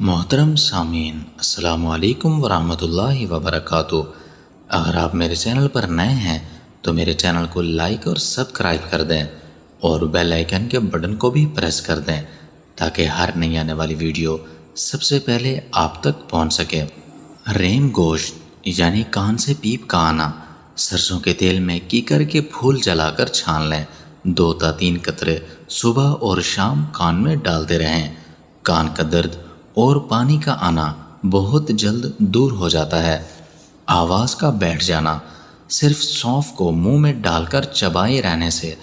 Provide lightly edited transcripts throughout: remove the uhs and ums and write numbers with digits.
محترم سامعین، السلام علیکم ورحمۃ اللہ وبرکاتہ۔ اگر آپ میرے چینل پر نئے ہیں تو میرے چینل کو لائک اور سبسکرائب کر دیں اور بیل آئیکن کے بٹن کو بھی پریس کر دیں تاکہ ہر نئی آنے والی ویڈیو سب سے پہلے آپ تک پہنچ سکے۔ ریم گوشت یعنی کان سے پیپ کا آنا، سرسوں کے تیل میں کیکر کے پھول جلا کر چھان لیں۔ 2 تا 3 قطرے صبح اور شام کان میں ڈالتے رہیں۔ کان کا درد اور پانی کا آنا بہت جلد دور ہو جاتا ہے۔ آواز کا بیٹھ جانا، صرف سونف کو منہ میں ڈال کر چبائے رہنے سے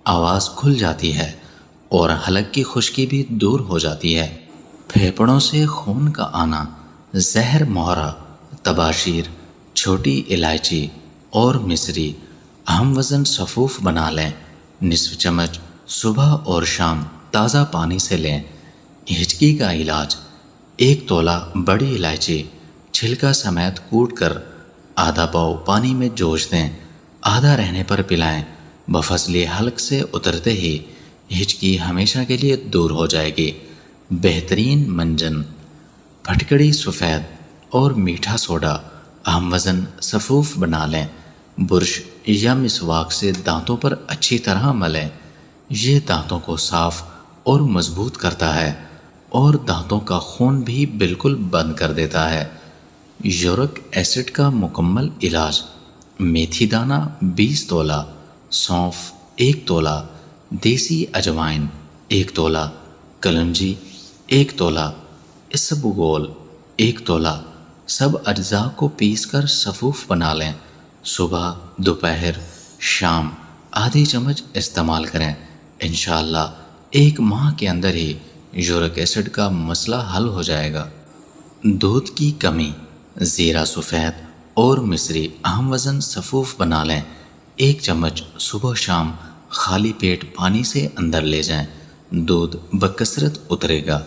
آواز کھل جاتی ہے اور حلق کی خشکی بھی دور ہو جاتی ہے۔ پھیپھڑوں سے خون کا آنا، زہر مہرا، تباشیر، چھوٹی الائچی اور مصری اہم وزن سفوف بنا لیں۔ نصف چمچ صبح اور شام تازہ پانی سے لیں۔ ہچکی کا علاج: 1 تولہ بڑی الائچی چھلکا سمیت کوٹ کر آدھا پاؤ پانی میں جوش دیں، آدھا رہنے پر پلائیں۔ بفضلِ حلق سے اترتے ہی ہچکی ہمیشہ کے لیے دور ہو جائے گی۔ بہترین منجن: پھٹکڑی سفید اور میٹھا سوڈا اہم وزن سفوف بنا لیں۔ برش یا مسواک سے دانتوں پر اچھی طرح ملیں۔ یہ دانتوں کو صاف اور مضبوط کرتا ہے اور دانتوں کا خون بھی بالکل بند کر دیتا ہے۔ یورک ایسڈ کا مکمل علاج: میتھی دانہ 20 تولہ، سونف 1 تولہ، دیسی اجوائن 1 تولہ، کلونجی 1 تولہ، اسبگول 1 تولہ، سب اجزاء کو پیس کر سفوف بنا لیں۔ صبح، دوپہر، شام آدھی چمچ استعمال کریں۔ انشاءاللہ 1 ماہ کے اندر ہی یورک ایسڈ کا مسئلہ حل ہو جائے گا۔ دودھ کی کمی: زیرہ سفید اور مصری اہم وزن سفوف بنا لیں۔ 1 چمچ صبح شام خالی پیٹ پانی سے اندر لے جائیں، دودھ بکثرت اترے گا۔